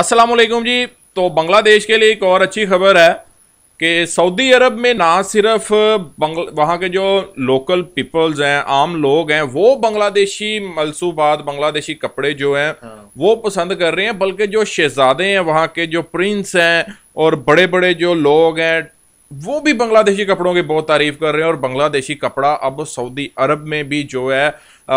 अस्सलाम वालेकुम जी। तो बांग्लादेश के लिए एक और अच्छी खबर है कि सऊदी अरब में ना सिर्फ वहाँ के जो लोकल पीपल्स हैं, आम लोग हैं, वो बांग्लादेशी मलसूबात, बांग्लादेशी कपड़े जो हैं वो पसंद कर रहे हैं, बल्कि जो शहजादे हैं, वहाँ के जो प्रिंस हैं और बड़े बड़े जो लोग हैं, वो भी बांग्लादेशी कपड़ों की बहुत तारीफ कर रहे हैं। और बांग्लादेशी कपड़ा अब सऊदी अरब में भी जो है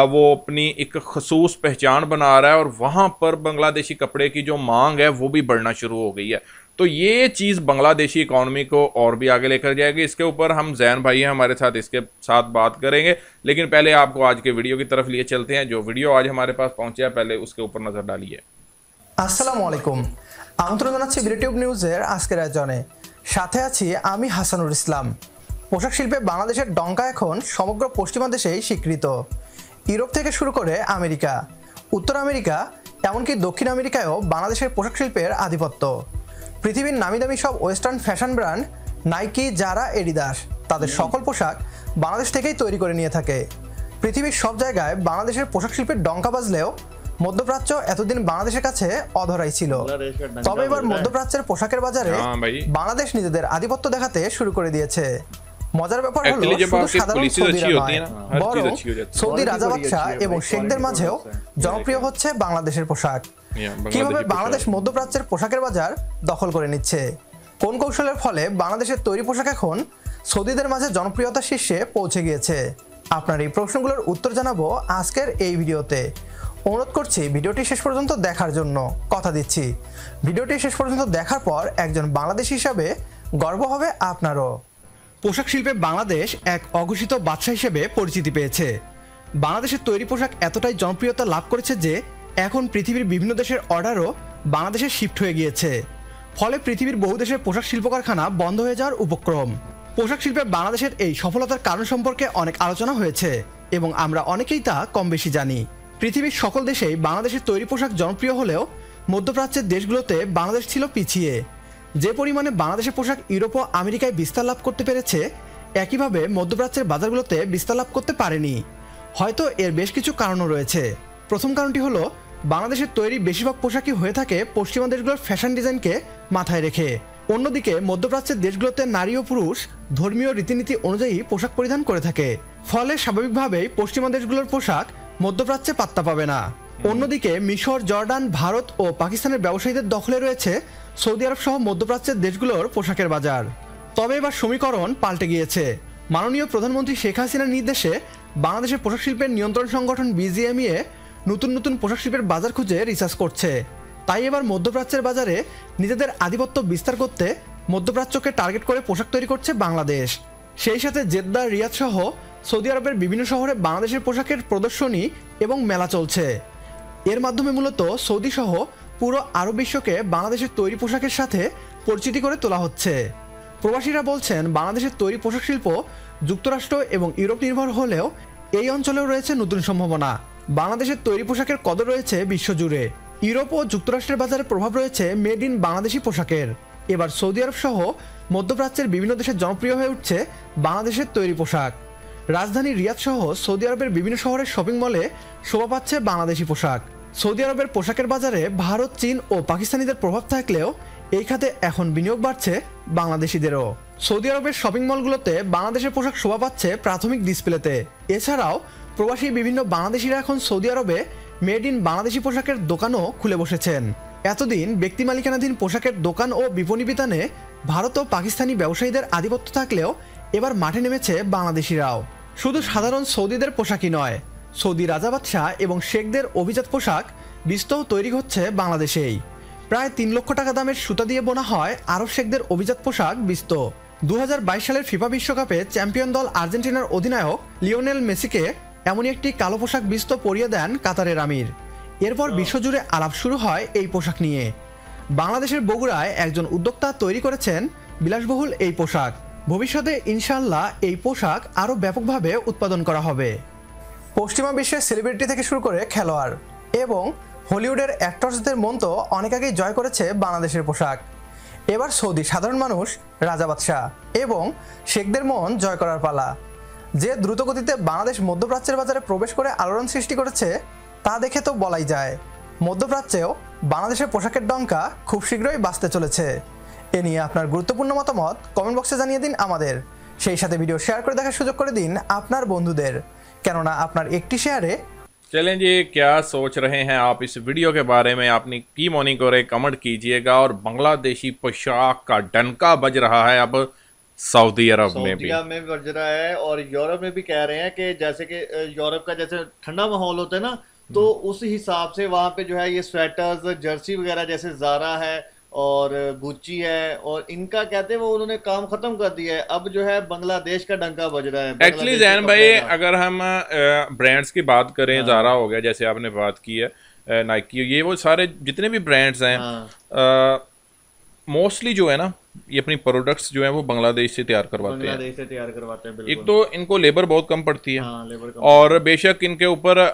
वो अपनी एक खसूस पहचान बना रहा है, और वहाँ पर बांग्लादेशी कपड़े की जो मांग है वो भी बढ़ना शुरू हो गई है। तो ये चीज़ बांग्लादेशी इकॉनमी को और भी आगे लेकर जाएगी। इसके ऊपर हम जैन भाई हैं हमारे साथ, इसके साथ बात करेंगे। लेकिन पहले आपको आज के वीडियो की तरफ लिए चलते हैं। जो वीडियो आज हमारे पास पहुंचे है, पहले उसके ऊपर नजर डालिए। আসসালামু আলাইকুম, আমন্ত্রণ জানাচ্ছি বিডিটিউব নিউজের আজকের আয়োজনে। সাথে আছি আমি হাসানুর ইসলাম। পোশাক শিল্পে বাংলাদেশের ডঙ্কা এখন সমগ্র পশ্চিমা দেশেই স্বীকৃত। ইউরোপ থেকে শুরু করে আমেরিকা, উত্তর আমেরিকা, এমনকি দক্ষিণ আমেরিকায়ও বাংলাদেশের পোশাক শিল্পের আধিপত্য। পৃথিবীর নামিদামি সব ওয়েস্টার্ন ফ্যাশন ব্র্যান্ড নাইকি, জারা, এডিদাস তাদের সকল পোশাক বাংলাদেশ থেকেই তৈরি করে নিয়ে থাকে। পৃথিবীর সব জায়গায় বাংলাদেশের পোশাক শিল্পের ডঙ্কা বাজলেও মধ্যপ্রাচ্য এতদিন বাংলাদেশের কাছে অধরাই ছিল। তবে এবার মধ্যপ্রাচ্যের পোশাকের বাজারে বাংলাদেশ নিজেদের আধিপত্য দেখাতে শুরু করে দিয়েছে। মজার ব্যাপার হলো শুধু সাধারণ সৌদিরা নয়, বরং সৌদি রাজাবাদশাহ এবং শেখদের মাঝেও জনপ্রিয় হচ্ছে বাংলাদেশের পোশাক। কিভাবে বাংলাদেশ মধ্যপ্রাচ্যের পোশাকের বাজার দখল করে নিচ্ছে, কোন কৌশলের ফলে বাংলাদেশের তৈরি পোশাক এখন সৌদিদের মাঝে জনপ্রিয়তার শীর্ষে পৌঁছে গিয়েছে, আপনার এই প্রশ্নগুলোর উত্তর জানাবো আজকের এই ভিডিওতে। অনুরোধ করছি ভিডিওটি শেষ পর্যন্ত দেখার জন্য। কথা দিচ্ছি ভিডিওটি শেষ পর্যন্ত দেখার পর একজন বাংলাদেশী হিসাবে গর্ব হবে আপনারও। পোশাক শিল্পে বাংলাদেশ এক অঘোষিত বাদশা হিসেবে পরিচিতি পেয়েছে। বাংলাদেশের তৈরি পোশাক এতটাই জনপ্রিয়তা লাভ করেছে যে এখন পৃথিবীর বিভিন্ন দেশের অর্ডারও বাংলাদেশে শিফট হয়ে গিয়েছে। ফলে পৃথিবীর বহু দেশের পোশাক শিল্প কারখানা বন্ধ হয়ে যাওয়ার উপক্রম। পোশাক শিল্পে বাংলাদেশের এই সফলতার কারণ সম্পর্কে অনেক আলোচনা হয়েছে এবং আমরা অনেকেই তা কম বেশি জানি। পৃথিবীর সকল দেশেই বাংলাদেশের তৈরি পোশাক জনপ্রিয় হলেও মধ্যপ্রাচ্যের দেশগুলোতে বাংলাদেশ ছিল পিছিয়ে। যে পরিমাণে বাংলাদেশের পোশাক ইউরোপ ও আমেরিকায় বিস্তার লাভ করতে পেরেছে, একইভাবে মধ্যপ্রাচ্যের বাজারগুলোতে বিস্তার লাভ করতে পারেনি। হয়তো এর বেশ কিছু কারণও রয়েছে। প্রথম কারণটি হলো বাংলাদেশের তৈরি বেশিরভাগ পোশাকই হয়ে থাকে পশ্চিমা দেশগুলোর ফ্যাশন ডিজাইনকে মাথায় রেখে। অন্যদিকে মধ্যপ্রাচ্যের দেশগুলোতে নারী ও পুরুষ ধর্মীয় রীতিনীতি অনুযায়ী পোশাক পরিধান করে থাকে। ফলে স্বাভাবিকভাবেই পশ্চিমা দেশগুলোর পোশাক মধ্যপ্রাচ্যে পাত্তা পাবে না। অন্যদিকে মিশর, জর্ডান, ভারত ও পাকিস্তানের ব্যবসায়ীদের দখলে রয়েছে সৌদি আরব সহ মধ্যপ্রাচ্যের দেশগুলোর পোশাকের বাজার। তবে এবার সমীকরণ পাল্টে গিয়েছে। মাননীয় প্রধানমন্ত্রী শেখ হাসিনার নির্দেশে বাংলাদেশের পোশাক শিল্পের নিয়ন্ত্রণ সংগঠন বিজিএমইএ নতুন নতুন পোশাক শিল্পের বাজার খুঁজে রিসার্চ করছে। তাই এবার মধ্যপ্রাচ্যের বাজারে নিজেদের আধিপত্য বিস্তার করতে মধ্যপ্রাচ্যকে টার্গেট করে পোশাক তৈরি করছে বাংলাদেশ। সেই সাথে জেদ্দা, রিয়াদ সহ সৌদি আরবের বিভিন্ন শহরে বাংলাদেশের পোশাকের প্রদর্শনী এবং মেলা চলছে। এর মাধ্যমে মূলত সৌদি সহ পুরো আরব বিশ্বকে বাংলাদেশের তৈরি পোশাকের সাথে পরিচিতি করে তোলা হচ্ছে। প্রবাসীরা বলছেন বাংলাদেশের তৈরি পোশাক শিল্প যুক্তরাষ্ট্র এবং ইউরোপ নির্ভর হলেও এই অঞ্চলেও রয়েছে নতুন সম্ভাবনা। বাংলাদেশের তৈরি পোশাকের কদর রয়েছে বিশ্বজুড়ে। ইউরোপ ও যুক্তরাষ্ট্রের বাজারে প্রভাব রয়েছে মেড ইন বাংলাদেশি পোশাকের। এবার সৌদি আরব সহ মধ্যপ্রাচ্যের বিভিন্ন দেশে জনপ্রিয় হয়ে উঠছে বাংলাদেশের তৈরি পোশাক। রাজধানী রিয়াদ সহ সৌদি আরবের বিভিন্ন শহরের শপিং মলে শোভা পাচ্ছে বাংলাদেশি পোশাক। সৌদি আরবের পোশাকের বাজারে ভারত, চীন ও পাকিস্তানিদের প্রভাব থাকলেও এই খাতে এখন বিনিয়োগ বাড়ছে বাংলাদেশিদেরও। সৌদি আরবের শপিং মলগুলোতে বাংলাদেশের পোশাক শোভা পাচ্ছে প্রাথমিক ডিসপ্লেতে। এছাড়াও প্রবাসী বিভিন্ন বাংলাদেশিরা এখন সৌদি আরবে মেড ইন বাংলাদেশি পোশাকের দোকানও খুলে বসেছেন। এতদিন ব্যক্তি মালিকানাধীন পোশাকের দোকান ও বিপণী বিতানে ভারত ও পাকিস্তানি ব্যবসায়ীদের আধিপত্য থাকলেও এবার মাঠে নেমেছে বাংলাদেশিরাও। শুধু সাধারণ সৌদিদের পোশাকই নয়, সৌদি রাজাবাদশাহ এবং শেখদের অভিজাত পোশাক বিস্তও তৈরি হচ্ছে বাংলাদেশেই। প্রায় 3 লক্ষ টাকা দামের সুতা দিয়ে বোনা হয় আরব শেখদের অভিজাত পোশাক বিস্ত। 2022 সালের ফিফা বিশ্বকাপে চ্যাম্পিয়ন দল আর্জেন্টিনার অধিনায়ক লিওনেল মেসিকে এমনই একটি কালো পোশাক বিস্ত পরিয়ে দেন কাতারের আমির। এরপর বিশ্বজুড়ে আলাপ শুরু হয় এই পোশাক নিয়ে। বাংলাদেশের বগুড়ায় একজন উদ্যোক্তা তৈরি করেছেন বিলাসবহুল এই পোশাক। ভবিষ্যতে ইনশাআল্লাহ এই পোশাক আরও ব্যাপকভাবে উৎপাদন করা হবে। পশ্চিমা বিশ্বের সেলিব্রিটি থেকে শুরু করে খেলোয়াড় এবং হলিউডের অ্যাক্টরসদের মন তো অনেক আগেই জয় করেছে বাংলাদেশের পোশাক। এবার সৌদি সাধারণ মানুষ, রাজা বাদশাহ এবং শেখদের মন জয় করার পালা। যে দ্রুতগতিতে বাংলাদেশ মধ্যপ্রাচ্যের বাজারে প্রবেশ করে আলোড়ন সৃষ্টি করেছে তা দেখে তো বলাই যায় মধ্যপ্রাচ্যেও বাংলাদেশের পোশাকের ডঙ্কা খুব শীঘ্রই বাজতে চলেছে। এ নিয়ে আপনার গুরুত্বপূর্ণ মতামত কমেন্ট বক্সে জানিয়ে দিন আমাদের। সেই সাথে ভিডিও শেয়ার করে দেখার সুযোগ করে দিন আপনার বন্ধুদের, কেননা আপনার একটি শেয়ারে। चलें जी, क्या सोच रहे हैं आप इस वीडियो के बारे में? आपने की मॉर्निंग को कमेंट कीजिएगा। और बांग्लादेशी पोशाक का डंका बज रहा है अब सऊदी अरब में भी बज रहा है, और यूरोप में भी कह रहे हैं कि जैसे कि यूरोप का जैसे ठंडा माहौल होता है ना, तो उस हिसाब से वहाँ पे जो है ये स्वेटर्स, जर्सी वगैरह जैसे जारा है और गुच्ची है, और इनका कहते हैं वो उन्होंने काम खत्म कर दिया है। अब जो है बांग्लादेश का डंका बज रहा है। एक्चुअली जैन भाई, अगर हम ब्रांड्स की बात करें, जारा हो गया जैसे आपने बात की है, नाइकी, ये वो सारे जितने भी ब्रांड्स हैं, मोस्टली जो है ना, ये अपनी प्रोडक्ट्स जो है वो बांग्लादेश से तैयार करवाते हैं। एक तो इनको लेबर बहुत कम पड़ती है, और बेशक इनके ऊपर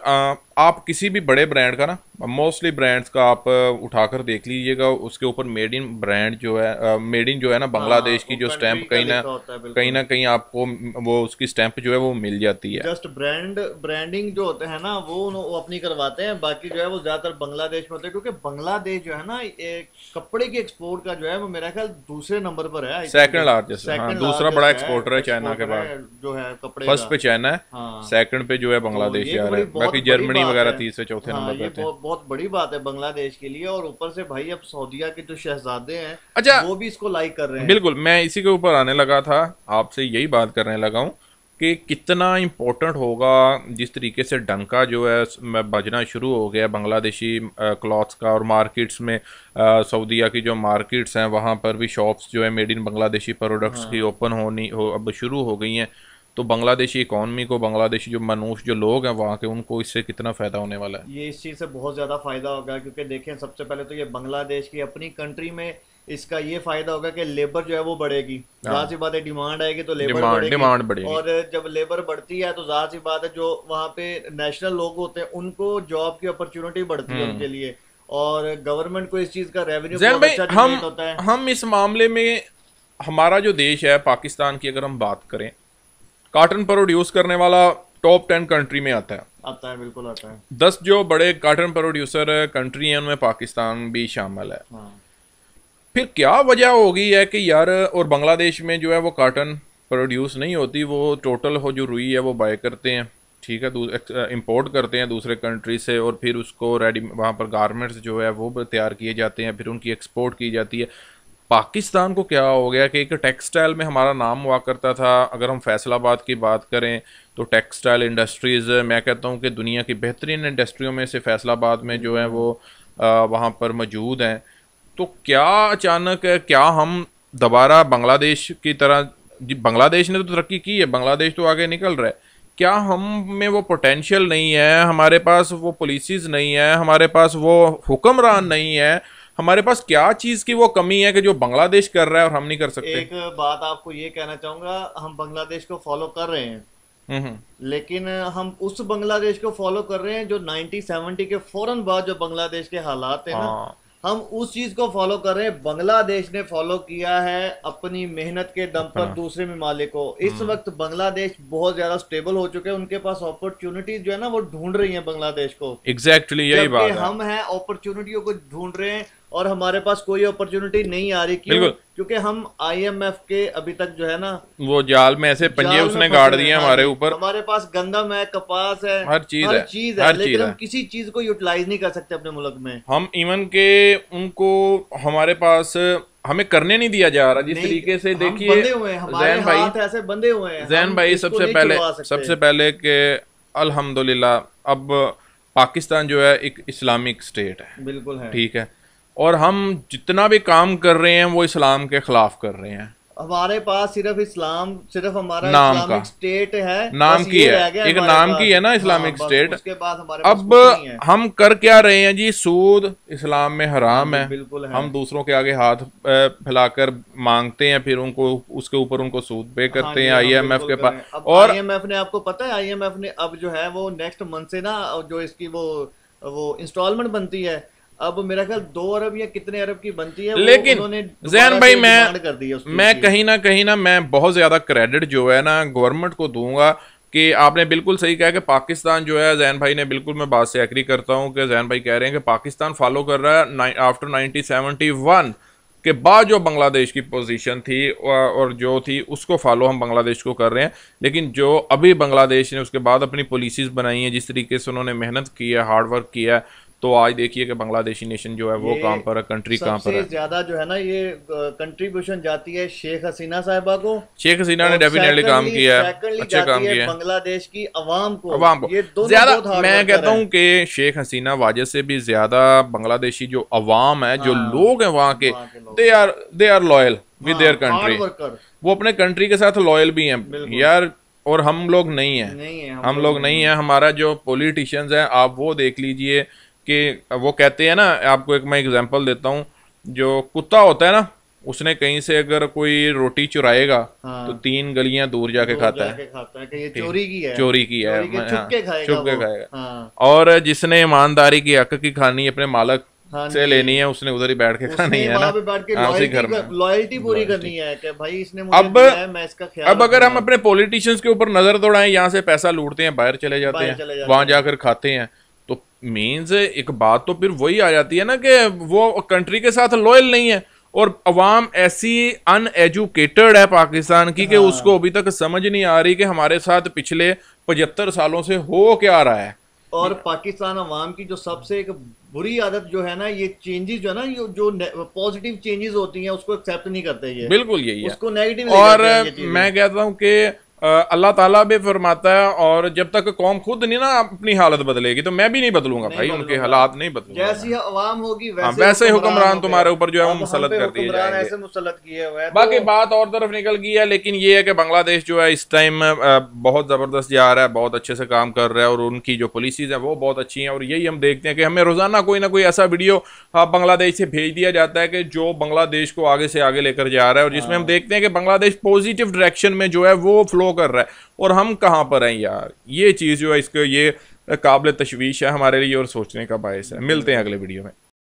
आप किसी भी बड़े ब्रांड का ना, मोस्टली ब्रांड्स का आप उठाकर देख लीजिएगा, उसके ऊपर मेड इन ब्रांड जो है, मेड इन जो है ना बांग्लादेश की जो स्टैंप कहीं ना कहीं आपको वो उसकी स्टैंप जो है वो मिल जाती है। जस्ट ब्रांडिंग जो होते हैं ना वो अपनी करवाते हैं, बाकी जो है वो ज्यादातर बांग्लादेश में होते हैं, क्योंकि बांग्लादेश जो है ना कपड़े की एक्सपोर्ट का जो है वो मेरा ख्याल दूसरे नंबर पर है, सेकंड लार्जेस्ट, दूसरा बड़ा एक्सपोर्टर है चाइना के बाद, जो है कपड़े फर्स्ट पे चाइना है, सेकंड पे जो है बांग्लादेश आ रहा है, बाकी जर्मनी वगैरह तीसरे चौथे नंबर पे थे। बहुत बड़ी बात है बांग्लादेश के लिए, और ऊपर से भाई अब सऊदीया के जो शहजादे हैं, अच्छा, वो भी इसको लाइक कर रहे हैं। बिल्कुल, मैं इसी के ऊपर आने लगा था, आपसे यही बात करने लगा हूँ कि कितना इम्पोर्टेंट होगा जिस तरीके से डंका जो है बजना शुरू हो गया बांग्लादेशी क्लॉथ्स का। और मार्केट्स में सऊदीया की जो मार्केट्स हैं वहाँ पर भी शॉप्स जो है मेड इन बांग्लादेशी प्रोडक्ट्स की ओपन अब शुरू हो गई हैं। तो बांग्लादेशी इकॉनमी को, बांग्लादेशी जो मनुष्य जो लोग हैं वहाँ के, उनको इससे कितना फ़ायदा होने वाला है? ये इस चीज़ से बहुत ज़्यादा फ़ायदा होगा, क्योंकि देखें सबसे पहले तो ये बांग्लादेश की अपनी कंट्री में इसका ये फ़ायदा होगा कि लेबर जो है वो बढ़ेगी। ज़ाहिर सी बात है, डिमांड आएगी तो लेबर बढ़ेगी, और जब लेबर बढ़ती है तो ज़ाहिर सी बात है जो वहाँ पे नेशनल लोग होते हैं उनको जॉब की अपॉर्चुनिटी बढ़ती है उनके लिए, और गवर्नमेंट को इस चीज़ का रेवेन्यू होता है। हम इस मामले में, हमारा जो देश है पाकिस्तान की अगर हम बात करें, कॉटन प्रोड्यूस करने वाला टॉप 10 कंट्री में आता है, बिल्कुल आता है। 10 जो बड़े कॉटन प्रोड्यूसर कंट्री हैं उनमें पाकिस्तान भी शामिल है। फिर क्या वजह होगी है कि यार, और बांग्लादेश में जो है वो कॉटन प्रोड्यूस नहीं होती, वो टोटल हो जो रुई है वो बाय करते हैं, ठीक है, इंपोर्ट करते हैं दूसरे कंट्री से, और फिर उसको रेडी वहाँ पर गारमेंट्स जो है वो तैयार किए जाते हैं, फिर उनकी एक्सपोर्ट की जाती है। पाकिस्तान को क्या हो गया कि एक टेक्सटाइल में हमारा नाम हुआ करता था। अगर हम फैसलाबाद की बात करें तो टेक्सटाइल इंडस्ट्रीज़, मैं कहता हूँ कि दुनिया की बेहतरीन इंडस्ट्रियों में से फैसलाबाद में जो है वो वहाँ पर मौजूद हैं। तो क्या अचानक क्या हम दोबारा बांग्लादेश की तरह, बांग्लादेश ने तो तरक्की की है, बांग्लादेश तो आगे निकल रहा है, क्या हम में वो पोटेंशियल नहीं है, हमारे पास वो पॉलिसीज़ नहीं है, हमारे पास वो हुक्मरान नहीं है, हमारे पास क्या चीज की वो कमी है कि जो बांग्लादेश कर रहा है और हम नहीं कर सकते? एक बात आपको ये कहना चाहूंगा, हम बांग्लादेश को फॉलो कर रहे हैं, लेकिन हम उस बांग्लादेश को फॉलो कर रहे हैं जो 1970 के फौरन बाद जो बांग्लादेश के हालात है ना, हम उस चीज को फॉलो कर रहे हैं। बांग्लादेश ने फॉलो किया है अपनी मेहनत के दम पर दूसरे ममालिक को। इस वक्त बांग्लादेश बहुत ज्यादा स्टेबल हो चुके हैं, उनके पास अपॉर्चुनिटीज जो है ना वो ढूंढ रही हैं बांग्लादेश को। एग्जैक्टली यही बात है, हम हैं अपॉर्चुनिटियों को ढूंढ रहे हैं, और हमारे पास कोई अपॉर्चुनिटी नहीं आ रही। क्यों? क्योंकि हम IMF के अभी तक जो है ना वो जाल में ऐसे पंजे उसने गाड़ दिए हमारे ऊपर। हमारे पास गंदम है, कपास है, हर चीज है, लेकिन हम किसी चीज को यूटिलाइज नहीं कर सकते अपने मुल्क में। हम इवन के उनको हमारे पास हमें करने नहीं दिया जा रहा जिस तरीके से। देखिए जैन भाई, ऐसे बंधे हुए हैं जैन भाई, सबसे पहले के अल्हम्दुलिल्लाह अब पाकिस्तान जो है एक इस्लामिक स्टेट है, बिल्कुल है, ठीक है, और हम जितना भी काम कर रहे हैं वो इस्लाम के खिलाफ कर रहे हैं। हमारे पास सिर्फ इस्लाम, सिर्फ हमारा इस्लामिक स्टेट है, नाम की है, एक नाम की है ना इस्लामिक स्टेट। उसके बाद हमारे अब हम कर क्या रहे हैं जी? सूद इस्लाम में हराम है, बिल्कुल है। हम दूसरों के आगे हाथ फैलाकर मांगते हैं, फिर उनको उसके ऊपर उनको सूद पे करते हैं IMF के पास। और IMF ने, आपको पता है IMF ने अब जो है वो नेक्स्ट मंथ से ना जो इसकी वो इंस्टॉलमेंट बनती है, अब मेरा ख्याल 2 अरब या कितने अरब की बनती है, लेकिन जैन भाई मैं कर दी है मैं कहीं ना मैं बहुत ज्यादा क्रेडिट जो है ना गवर्नमेंट को दूंगा। कि आपने बिल्कुल सही कहा कि पाकिस्तान जो है, जैन भाई ने बिल्कुल, मैं बात से एग्री करता हूँ कि जैन भाई कह रहे हैं कि पाकिस्तान फॉलो कर रहा है आफ्टर 1971 के बाद जो बांग्लादेश की पोजीशन थी और जो थी उसको फॉलो हम बांग्लादेश को कर रहे हैं। लेकिन जो अभी बांग्लादेश ने उसके बाद अपनी पॉलिसीज़ बनाई हैं, जिस तरीके से उन्होंने मेहनत की है, हार्ड वर्क किया है, तो आज देखिए कि बांग्लादेशी नेशन जो है वो कहाँ पर है, कंट्री कहाँ पर है। सबसे ज्यादा जो है ना ये कंट्रीब्यूशन जाती है शेख हसीना साहिबा को। शेख हसीना ने डेफिनेटली काम किया है, अच्छे काम किया है बांग्लादेश की अवाम को। ये ज्यादा मैं कहता हूँ कि शेख हसीना वाजद से भी ज्यादा बांग्लादेशी जो अवाम है, जो लोग हैं वहाँ के, they are loyal with their country. वो अपने कंट्री के साथ लॉयल भी हैं यार, और हम लोग नहीं हैं, हम लोग नहीं हैं। हमारा जो पॉलिटिशियंस हैं, आप वो देख लीजिए कि वो कहते हैं ना, आपको एक मैं एग्जांपल देता हूँ, जो कुत्ता होता है ना, उसने कहीं से अगर कोई रोटी चुराएगा तो 3 गलियां दूर जाके खाता है कि ये चोरी की है, छुप के खाएगा। और जिसने ईमानदारी की हक की खानी अपने मालक से लेनी है, उसने उधर ही बैठ के खानी है ना, घर में लॉयल्टी पूरी करनी है कि भाई इसने मुझे दिया है, मैं इसका ख्याल। अब अगर हम अपने पॉलिटिशियंस के ऊपर नजर दौड़ाएं, यहाँ से पैसा लूटते हैं, बाहर चले जाते हैं, वहां जाकर खाते हैं, तो मीन्स एक बात तो फिर वही आ जाती है ना कि वो कंट्री के साथ लॉयल नहीं है। और अवाम ऐसी अनएजुकेटेड है पाकिस्तान की कि उसको अभी तक समझ नहीं आ रही कि हमारे साथ पिछले 75 सालों से हो क्या रहा है। और पाकिस्तान अवाम की जो सबसे एक बुरी आदत जो है ना, ये चेंजेस जो है ना, ये जो पॉजिटिव चेंजेस होती हैं उसको एक्सेप्ट नहीं करते। ये बिल्कुल यही है, उसको नेगेटिव। और मैं कहता हूँ कि अल्लाह ताला भी फरमाता है, और जब तक कौम खुद नहीं ना अपनी हालत बदलेगी तो मैं भी नहीं बदलूंगा भाई, उनके हालात नहीं बदलूंगा। जैसी अवाम होगी वैसे हुक्मरान तुम्हारे ऊपर जो है वो मुसल्लत कर दिए जाएंगे। ऐसे मुसल्लत किए हुए हैं। बाकी बात और तरफ निकल गई है, लेकिन ये है कि बांग्लादेश जो है इस टाइम बहुत ज़बरदस्त जा रहा है, बहुत अच्छे से काम कर रहा है, और उनकी जो पॉलिसीज़ हैं वो बहुत अच्छी हैं। और यही हम देखते हैं कि हमें रोज़ाना कोई ना कोई ऐसा वीडियो बांग्लादेश से भेज दिया जाता है कि जो बांग्लादेश को आगे से आगे लेकर जा रहा है, और जिसमें हम देखते हैं कि बांग्लादेश पॉजिटिव डायरेक्शन में जो है वो फ्लो कर रहा है, और हम कहाँ पर हैं यार। ये चीज़ जो है, इसको ये काबिल तशवीश है हमारे लिए और सोचने का बायस है। मिलते हैं अगले वीडियो में।